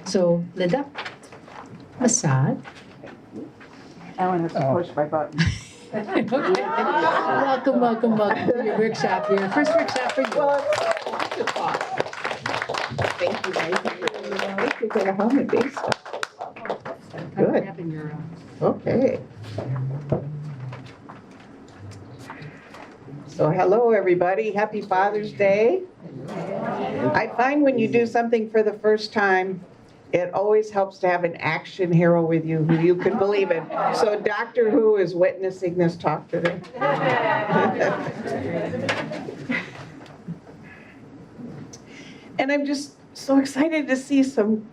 So, Linda, Missad. I want to push my button. Okay. Welcome to your workshop here. First workshop for you. Well, thank you guys. Thank you for the helmet base. Good. Having your, Okay. So hello, everybody. Happy Father's Day. I find when you do something for the first time, it always helps to have an action hero with you who you can believe in. So Doctor Who is witnessing this talk today. And I'm just so excited to see some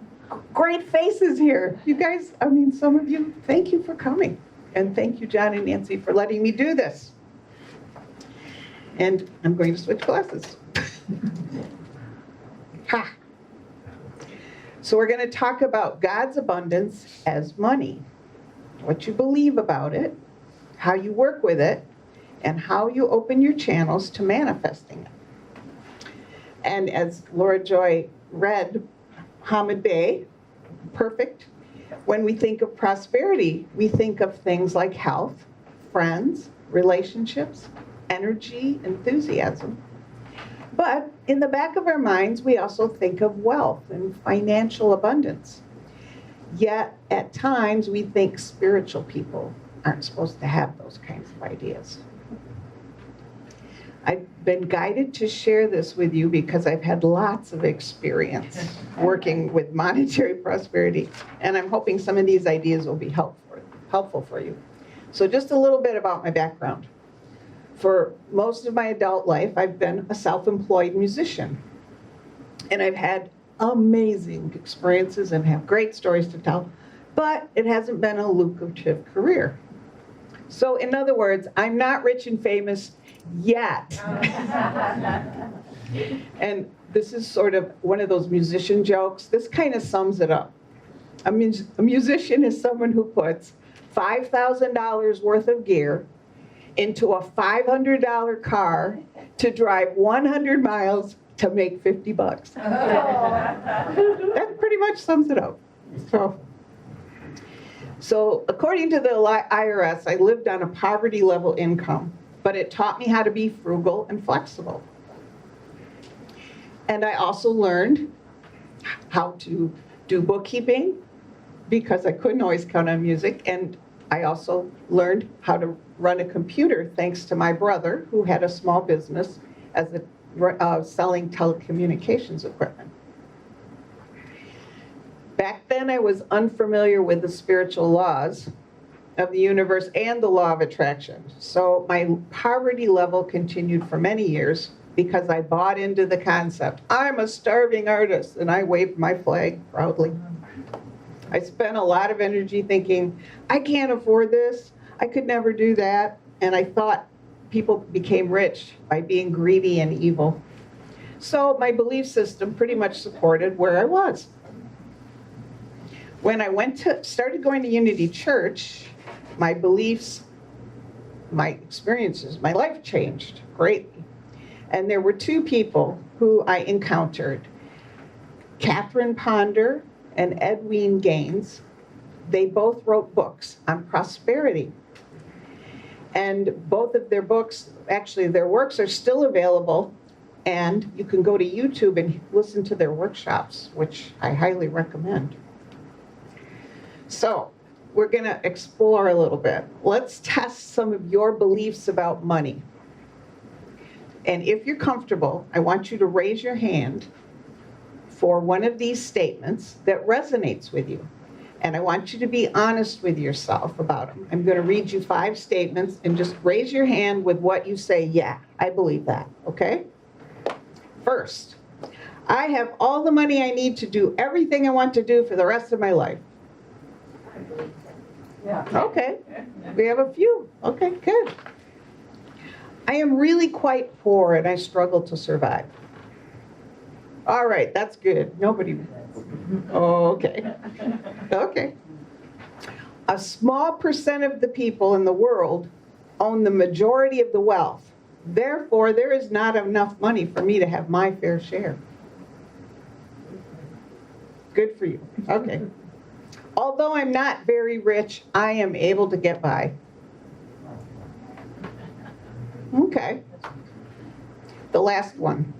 great faces here. You guys, I mean, some of you, thank you for coming. And thank you, John and Nancy, for letting me do this. And I'm going to switch glasses. Ha! So we're going to talk about God's abundance as money, what you believe about it, how you work with it, and how you open your channels to manifesting it. And as Laura Joy read, Hamid Bey, perfect. When we think of prosperity, we think of things like health, friends, relationships, energy, enthusiasm. But in the back of our minds, we also think of wealth and financial abundance. Yet, at times, we think spiritual people aren't supposed to have those kinds of ideas. I've been guided to share this with you because I've had lots of experience working with monetary prosperity, and I'm hoping some of these ideas will be helpful for you. So just a little bit about my background. For most of my adult life, I've been a self-employed musician. And I've had amazing experiences and have great stories to tell, but it hasn't been a lucrative career. So in other words, I'm not rich and famous yet. And this is sort of one of those musician jokes. This kind of sums it up. A musician is someone who puts $5,000 worth of gear into a $500 car to drive 100 miles to make $50. That pretty much sums it up. So according to the IRS, I lived on a poverty level income, but it taught me how to be frugal and flexible. And I also learned how to do bookkeeping because I couldn't always count on music, and I also learned how to run a computer thanks to my brother, who had a small business as selling telecommunications equipment. Back then, I was unfamiliar with the spiritual laws of the universe and the law of attraction. So my poverty level continued for many years because I bought into the concept. I'm a starving artist, and I waved my flag proudly. I spent a lot of energy thinking, I can't afford this, I could never do that, and I thought people became rich by being greedy and evil. So my belief system pretty much supported where I was. When I started going to Unity Church, my beliefs, my experiences, my life changed greatly. And there were two people who I encountered, Catherine Ponder and Edwin Gaines. They both wrote books on prosperity. And both of their books, actually their works are still available, and you can go to YouTube and listen to their workshops, which I highly recommend. So we're going to explore a little bit. Let's test some of your beliefs about money. And if you're comfortable, I want you to raise your hand for one of these statements that resonates with you. And I want you to be honest with yourself about them. I'm going to read you 5 statements, and just raise your hand with what you say, yeah, I believe that, okay? First, I have all the money I need to do everything I want to do for the rest of my life. Yeah. Okay, we have a few. Okay, good. I am really quite poor and I struggle to survive. All right, that's good. Nobody. Oh, okay. Okay. A small percent of the people in the world own the majority of the wealth. Therefore, there is not enough money for me to have my fair share. Good for you. Okay. Although I'm not very rich, I am able to get by. Okay. The last one.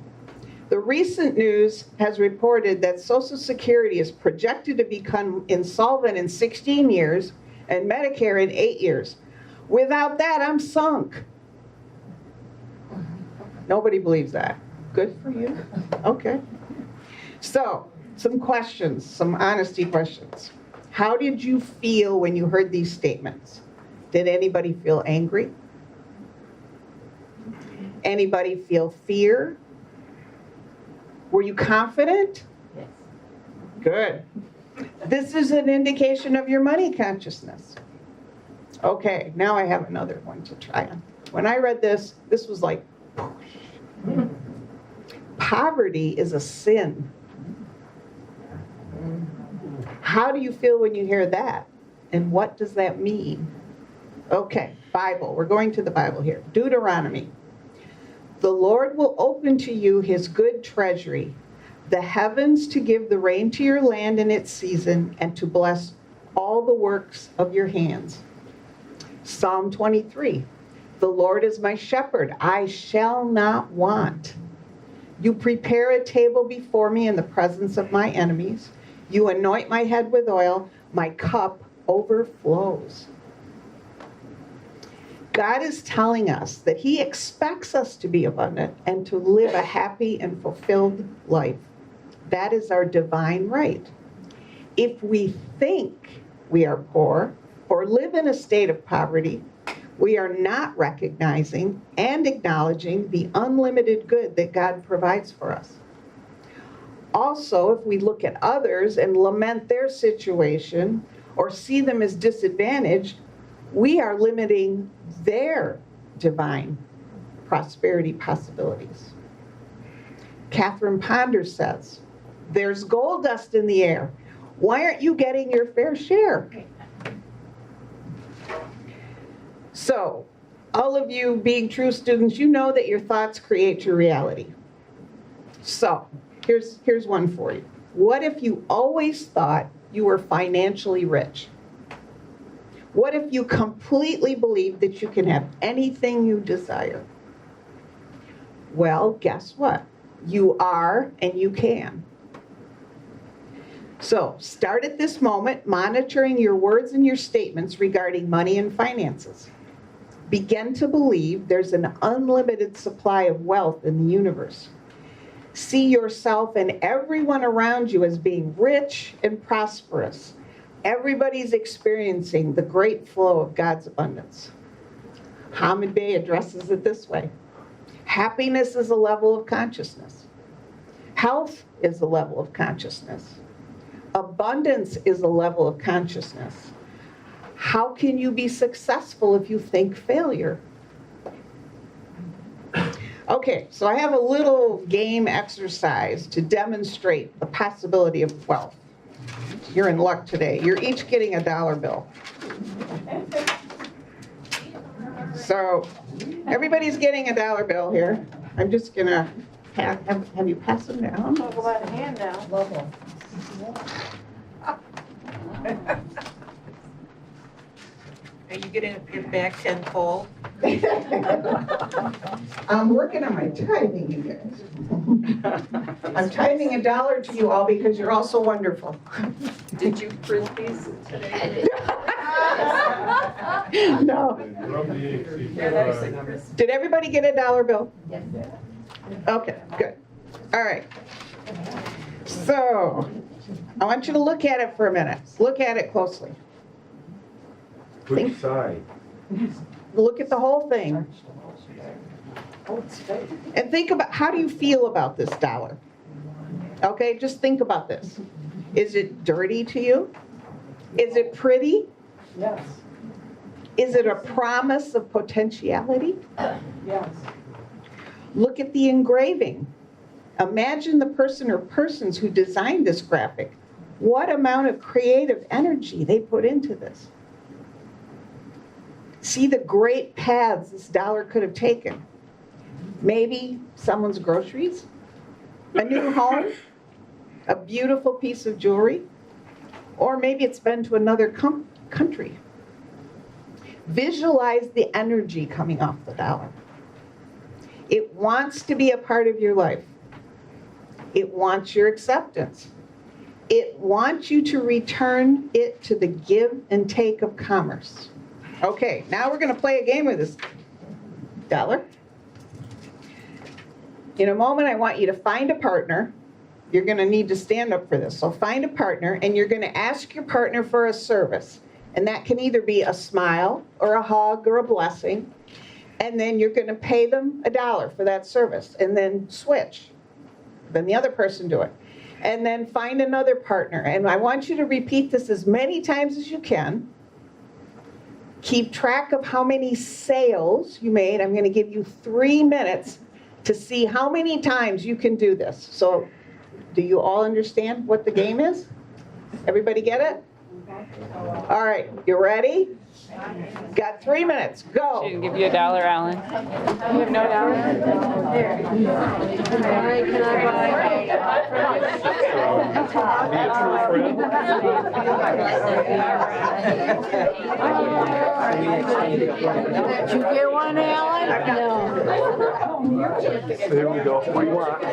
The recent news has reported that Social Security is projected to become insolvent in 16 years and Medicare in 8 years. Without that, I'm sunk. Nobody believes that. Good for you. Okay. So, some questions, some honesty questions. How did you feel when you heard these statements? Did anybody feel angry? Anybody feel fear? Were you confident? Yes. Good. This is an indication of your money consciousness. Okay, now I have another one to try on. When I read this, this was like, poverty is a sin. How do you feel when you hear that? And what does that mean? Okay, Bible. We're going to the Bible here. Deuteronomy. The Lord will open to you his good treasury, the heavens to give the rain to your land in its season, and to bless all the works of your hands. Psalm 23. The Lord is my shepherd, I shall not want. You prepare a table before me in the presence of my enemies. You anoint my head with oil, my cup overflows. God is telling us that he expects us to be abundant and to live a happy and fulfilled life. That is our divine right. If we think we are poor or live in a state of poverty, we are not recognizing and acknowledging the unlimited good that God provides for us. Also, if we look at others and lament their situation or see them as disadvantaged, we are limiting their divine prosperity possibilities. Catherine Ponder says, there's gold dust in the air. Why aren't you getting your fair share? So, all of you being true students, you know that your thoughts create your reality. So, here's one for you. What if you always thought you were financially rich? What if you completely believe that you can have anything you desire? Well, guess what? You are and you can. So, start at this moment monitoring your words and your statements regarding money and finances. Begin to believe there's an unlimited supply of wealth in the universe. See yourself and everyone around you as being rich and prosperous. Everybody's experiencing the great flow of God's abundance. Hamid Bey addresses it this way. Happiness is a level of consciousness. Health is a level of consciousness. Abundance is a level of consciousness. How can you be successful if you think failure? Okay, so I have a little game exercise to demonstrate the possibility of wealth. You're in luck today. You're each getting a dollar bill. So everybody's getting a dollar bill here. I'm just gonna have you pass them down. Talk about a handout. Level. Are you gonna give back tenfold? I'm working on my tithing, you guys. I'm tithing $1 to you all because you're all so wonderful. Did you print these today? No. Did everybody get a dollar bill? Yes. Okay, good. All right. So, I want you to look at it for a minute. Look at it closely. Which side? Look at the whole thing. And think about, how do you feel about this dollar? Okay, just think about this. Is it dirty to you? Is it pretty? Yes. Is it a promise of potentiality? Yes. Look at the engraving. Imagine the person or persons who designed this graphic. What amount of creative energy they put into this. See the great paths this dollar could have taken. Maybe someone's groceries, a new home, a beautiful piece of jewelry, or maybe it's been to another country. Visualize the energy coming off the dollar. It wants to be a part of your life. It wants your acceptance. It wants you to return it to the give and take of commerce. Okay, now we're going to play a game with this dollar. In a moment, I want you to find a partner. You're going to need to stand up for this. So find a partner, and you're going to ask your partner for a service. And that can either be a smile or a hug or a blessing. And then you're going to pay them $1 for that service, and then switch. Then the other person do it. And then find another partner. And I want you to repeat this as many times as you can. Keep track of how many sales you made. I'm going to give you 3 minutes to see how many times you can do this. So do you all understand what the game is? Everybody get it? All right, you ready? Got 3 minutes, go. She didn't give you $1, Alan. You have no $1? Can I Did you get one, Alan? No. Here we go. What do you want? A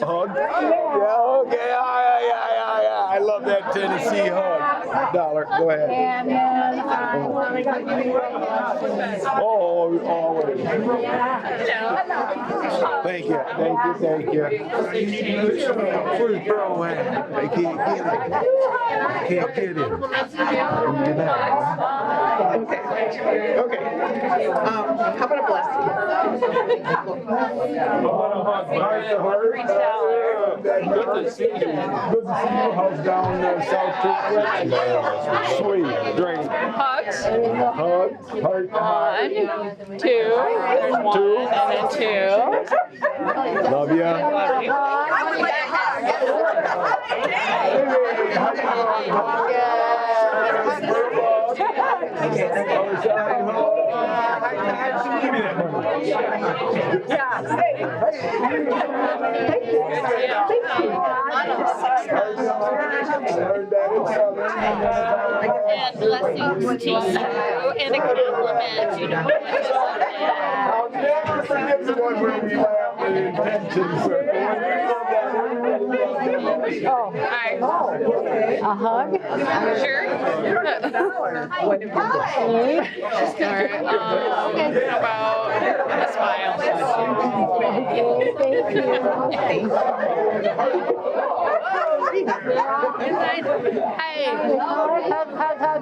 hug? Yeah, okay. Yeah. I love that Tennessee hug. $1. Go ahead. And then I want to give you Oh, always. Thank you. Where's Pearl at? I can't get it. Okay. How about a blessing? Good to see you. How's down there, South Carolina? Sweet. Great. Hugs. Hug. Heart. 1, 2. There's 1, and then 2. Love ya. Love you. Give me that money. And blessings to you, and a compliment. You know, I'll never forget the one where we laughed at intentions. a hug. Sure. What did we do? How about a smile? Thank you. Hey. Hug, hug, hug.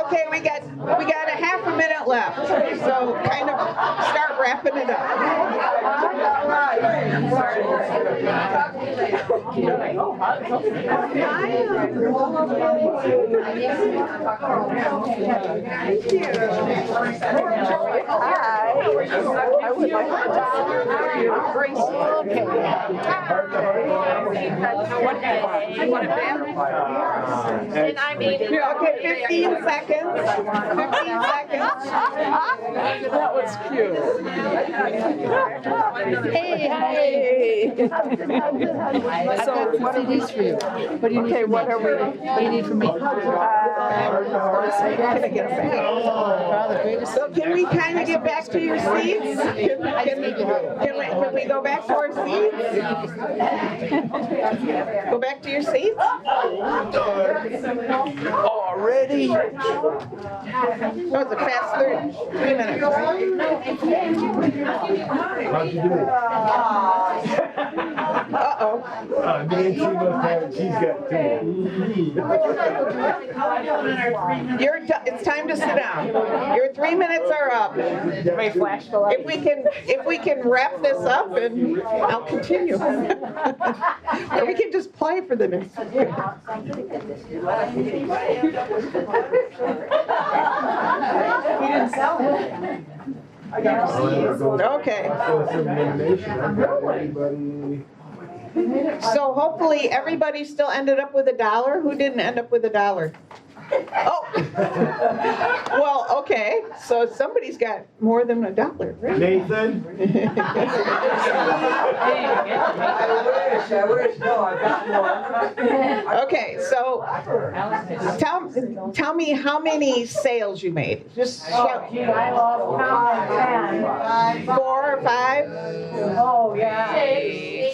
Okay, we got a half a minute left, so kind of start wrapping it up. I would like to And I mean, Okay, 15 seconds. 15 seconds. That was cute. Hey. So what are these for you? What do you need? Okay, what are we? What do you need from me? So can we kind of get back to your seats? Can we go back to our seats? Go back to your seats? Already? That was a fast 3 minutes, right? How'd you do it? Uh-oh. Nancy must have it. She's got two. It's time to sit down. Your 3 minutes are up. If we can wrap this up, and I'll continue. Or we can just play for the next. Okay. So hopefully everybody still ended up with $1. Who didn't end up with $1? Oh. Well, okay, so somebody's got more than $1, right? Nathan? I wish, no, I got one. Okay, so tell me how many sales you made. Just shout. Gee, I lost count. 4 or 5? Oh, yeah.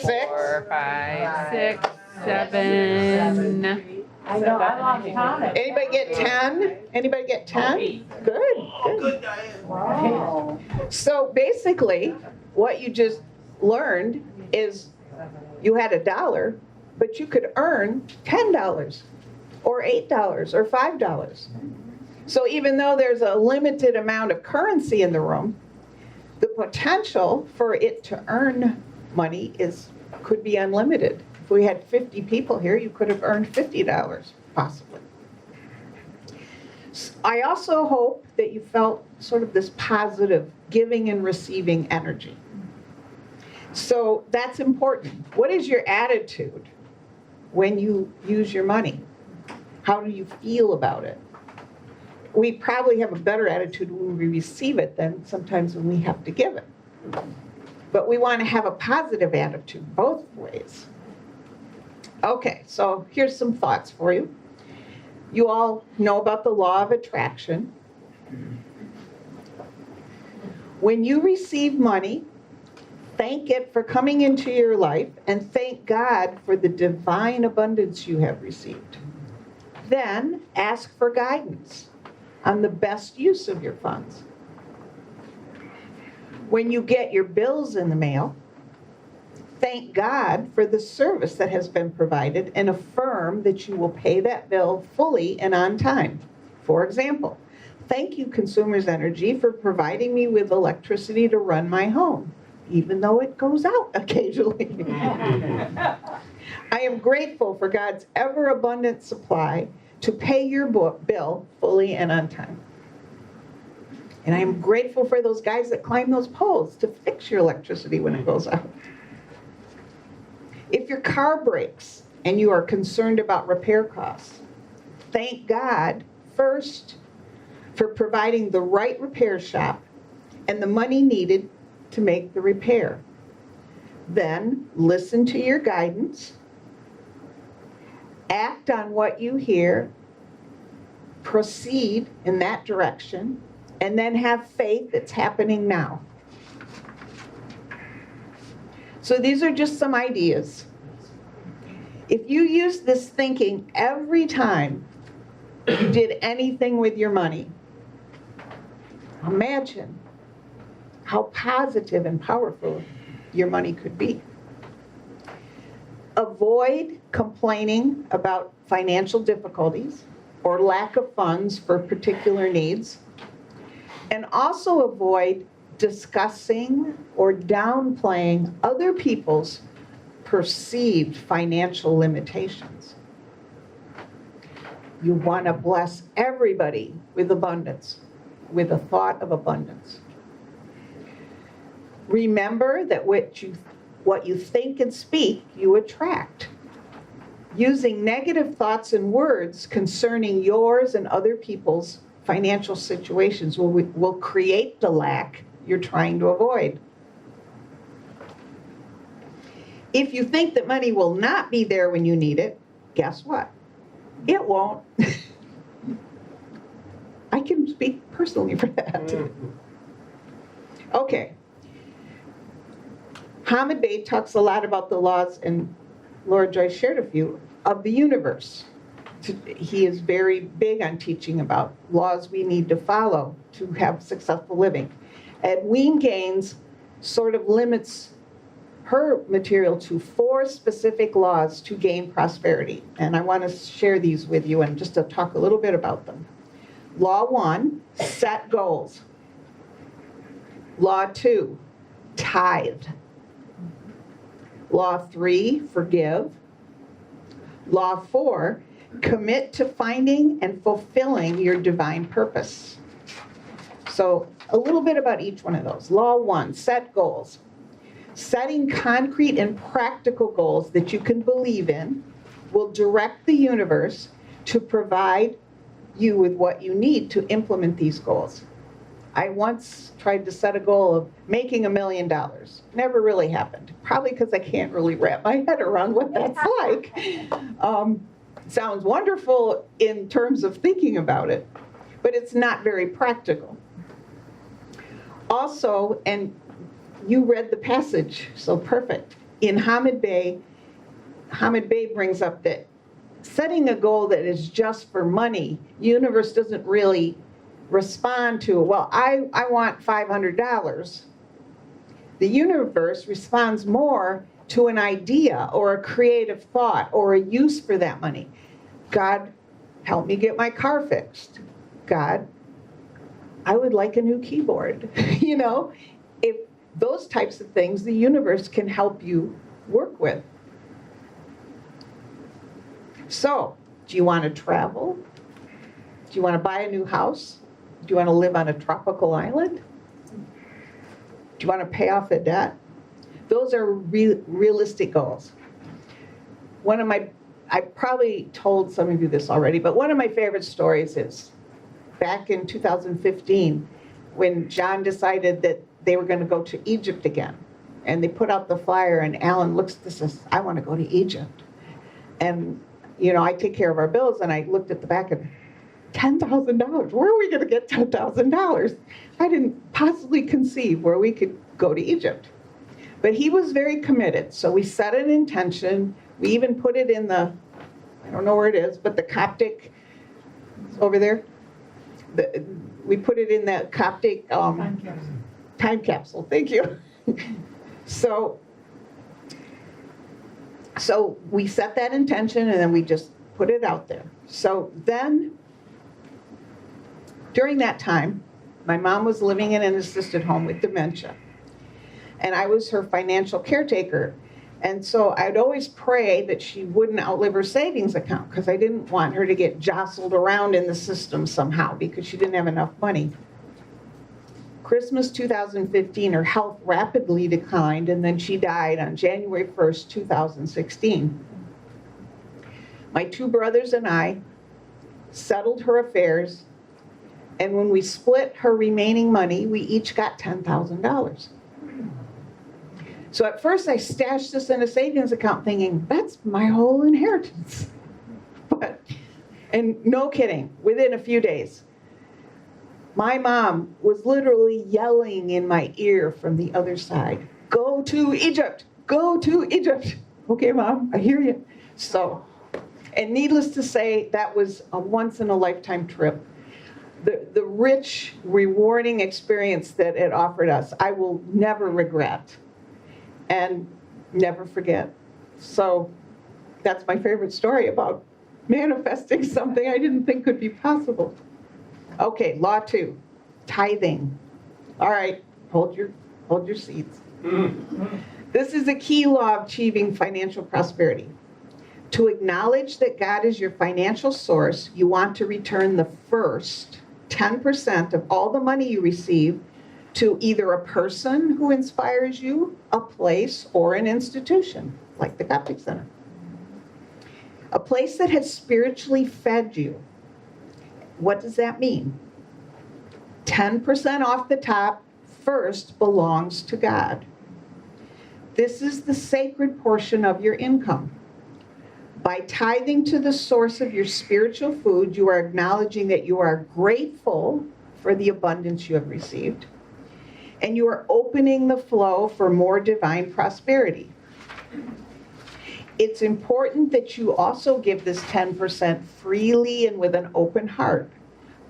6? 4, 5, 6, 7. I know, I lost count. Anybody get 10? Anybody get 10? Good. Wow. So basically, what you just learned is you had $1, but you could earn $10 or $8 or $5. So even though there's a limited amount of currency in the room, the potential for it to earn money could be unlimited. If we had 50 people here, you could have earned $50, possibly. I also hope that you felt sort of this positive giving and receiving energy. So that's important. What is your attitude when you use your money? How do you feel about it? We probably have a better attitude when we receive it than sometimes when we have to give it. But we want to have a positive attitude both ways. Okay, so here's some thoughts for you. You all know about the law of attraction. When you receive money, thank it for coming into your life and thank God for the divine abundance you have received. Then ask for guidance on the best use of your funds. When you get your bills in the mail, thank God for the service that has been provided and affirm that you will pay that bill fully and on time. For example, thank you, Consumers Energy, for providing me with electricity to run my home, even though it goes out occasionally. I am grateful for God's ever-abundant supply to pay your bill fully and on time. And I am grateful for those guys that climb those poles to fix your electricity when it goes out. If your car breaks and you are concerned about repair costs, thank God first for providing the right repair shop and the money needed to make the repair. Then listen to your guidance, act on what you hear, proceed in that direction, and then have faith it's happening now. So these are just some ideas. If you use this thinking every time you did anything with your money, imagine how positive and powerful your money could be. Avoid complaining about financial difficulties or lack of funds for particular needs. And also avoid discussing or downplaying other people's perceived financial limitations. You want to bless everybody with abundance, with a thought of abundance. Remember that what you think and speak, you attract. Using negative thoughts and words concerning yours and other people's financial situations will create the lack you're trying to avoid. If you think that money will not be there when you need it, guess what? It won't. I can speak personally for that. Okay. Hamid Bey talks a lot about the laws, and Laura Joyce shared a few, of the universe. He is very big on teaching about laws we need to follow to have successful living. Edwene Gaines sort of limits her material to 4 specific laws to gain prosperity. And I want to share these with you and just to talk a little bit about them. Law 1, set goals. Law 2, tithe. Law 3, forgive. Law 4, commit to finding and fulfilling your divine purpose. So a little bit about each one of those. Law 1, set goals. Setting concrete and practical goals that you can believe in will direct the universe to provide you with what you need to implement these goals. I once tried to set a goal of making $1 million. Never really happened. Probably because I can't really wrap my head around what that's like. Sounds wonderful in terms of thinking about it, but it's not very practical. Also, and you read the passage, so perfect. In Hamid Bey brings up that setting a goal that is just for money, universe doesn't really respond to, well, I want $500. The universe responds more to an idea or a creative thought or a use for that money. God, help me get my car fixed. God, I would like a new keyboard. If those types of things the universe can help you work with. So, do you want to travel? Do you want to buy a new house? Do you want to live on a tropical island? Do you want to pay off a debt? Those are realistic goals. I probably told some of you this already, but one of my favorite stories is back in 2015 when John decided that they were going to go to Egypt again. And they put out the flyer, and Alan looks at this and says, I want to go to Egypt. And, I take care of our bills, and I looked at the back and $10,000. Where are we going to get $10,000? I didn't possibly conceive where we could go to Egypt. But he was very committed. So we set an intention. We even put it in I don't know where it is, but the Coptic, over there. We put it in that Coptic time capsule. Thank you. So we set that intention, and then we just put it out there. So then, during that time, my mom was living in an assisted home with dementia. And I was her financial caretaker. And so I'd always pray that she wouldn't outlive her savings account, because I didn't want her to get jostled around in the system somehow because she didn't have enough money. Christmas 2015, her health rapidly declined, and then she died on January 1st, 2016. My two brothers and I settled her affairs, and when we split her remaining money, we each got $10,000. So at first I stashed this in a savings account thinking, that's my whole inheritance. And no kidding, within a few days, my mom was literally yelling in my ear from the other side, go to Egypt, go to Egypt. Okay, Mom, I hear you. So, and needless to say, that was a once in a lifetime trip. The rich, rewarding experience that it offered us, I will never regret and never forget. So that's my favorite story about manifesting something I didn't think could be possible. Okay, law 2, tithing. All right, hold your seats. This is a key law of achieving financial prosperity. To acknowledge that God is your financial source, you want to return the first 10% of all the money you receive to either a person who inspires you, a place, or an institution, like the Coptic Center. A place that has spiritually fed you. What does that mean? 10% off the top first belongs to God. This is the sacred portion of your income. By tithing to the source of your spiritual food, you are acknowledging that you are grateful for the abundance you have received, and you are opening the flow for more divine prosperity. It's important that you also give this 10% freely and with an open heart,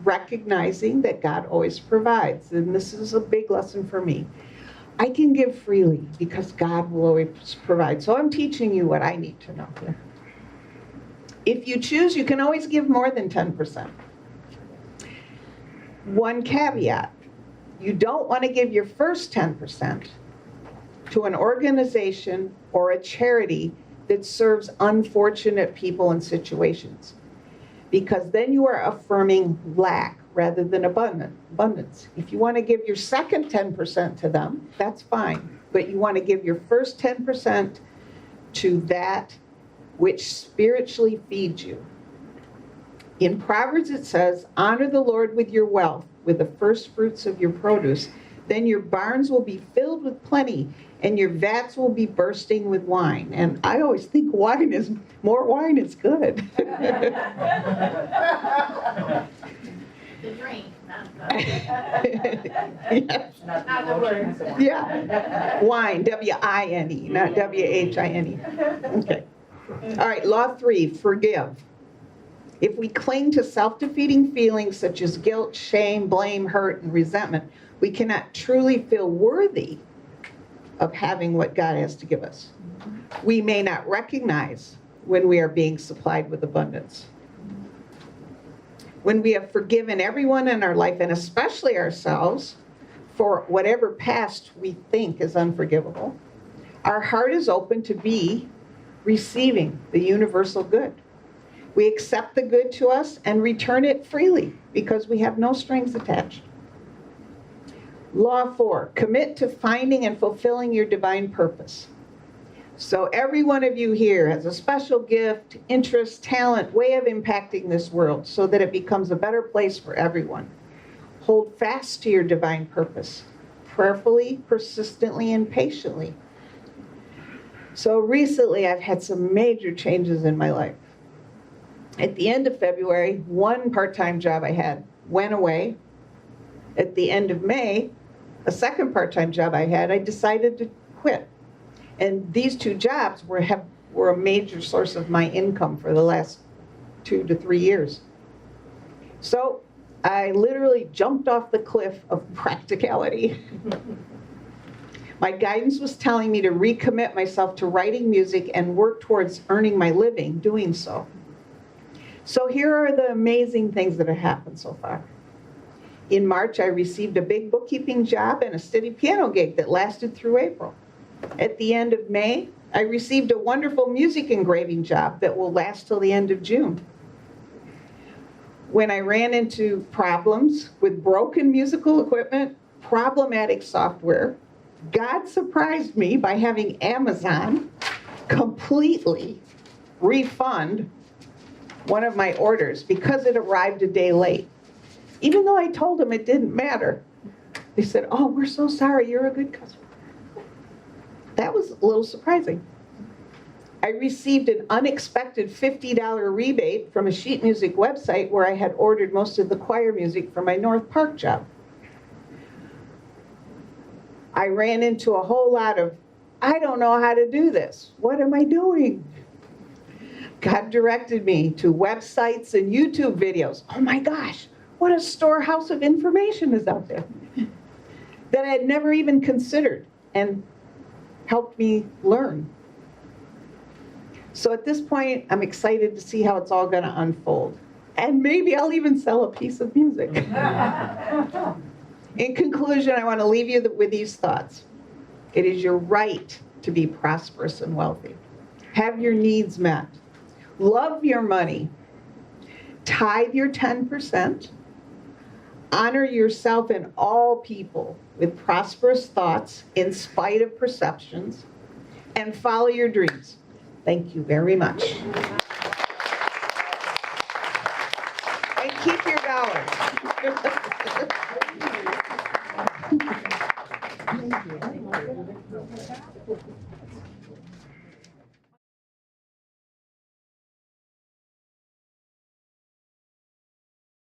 recognizing that God always provides. And this is a big lesson for me. I can give freely because God will always provide. So I'm teaching you what I need to know here. If you choose, you can always give more than 10%. One caveat, you don't want to give your first 10% to an organization or a charity that serves unfortunate people and situations, because then you are affirming lack rather than abundance. If you want to give your second 10% to them, that's fine, but you want to give your first 10% to that which spiritually feeds you. In Proverbs it says, honor the Lord with your wealth, with the first fruits of your produce. Then your barns will be filled with plenty, and your vats will be bursting with wine. And I always think more wine is good. The drink, not Yeah. not the words. Yeah, wine, W-I-N-E, not W-H-I-N-E. Okay. All right, law 3, forgive. If we cling to self-defeating feelings such as guilt, shame, blame, hurt, and resentment, we cannot truly feel worthy of having what God has to give us. We may not recognize when we are being supplied with abundance. When we have forgiven everyone in our life, and especially ourselves, for whatever past we think is unforgivable, our heart is open to be receiving the universal good. We accept the good to us and return it freely because we have no strings attached. Law 4, commit to finding and fulfilling your divine purpose. So every one of you here has a special gift, interest, talent, way of impacting this world so that it becomes a better place for everyone. Hold fast to your divine purpose, prayerfully, persistently, and patiently. So recently I've had some major changes in my life. At the end of February, one part-time job I had went away. At the end of May, a second part-time job I had, I decided to quit. And these two jobs were a major source of my income for the last 2 to 3 years. So I literally jumped off the cliff of practicality. My guidance was telling me to recommit myself to writing music and work towards earning my living doing so. So here are the amazing things that have happened so far. In March, I received a big bookkeeping job and a steady piano gig that lasted through April. At the end of May, I received a wonderful music engraving job that will last till the end of June. When I ran into problems with broken musical equipment, problematic software, God surprised me by having Amazon completely refund one of my orders because it arrived a day late. Even though I told them it didn't matter, they said, oh, we're so sorry, you're a good customer. That was a little surprising. I received an unexpected $50 rebate from a sheet music website where I had ordered most of the choir music for my North Park job. I ran into a whole lot of, I don't know how to do this. What am I doing? God directed me to websites and YouTube videos. Oh my gosh, what a storehouse of information is out there that I had never even considered and helped me learn. So at this point, I'm excited to see how it's all going to unfold. And maybe I'll even sell a piece of music. In conclusion, I want to leave you with these thoughts. It is your right to be prosperous and wealthy. Have your needs met. Love your money. Tithe your 10%. Honor yourself and all people with prosperous thoughts in spite of perceptions. And follow your dreams. Thank you very much. And keep your dollars. Thank you.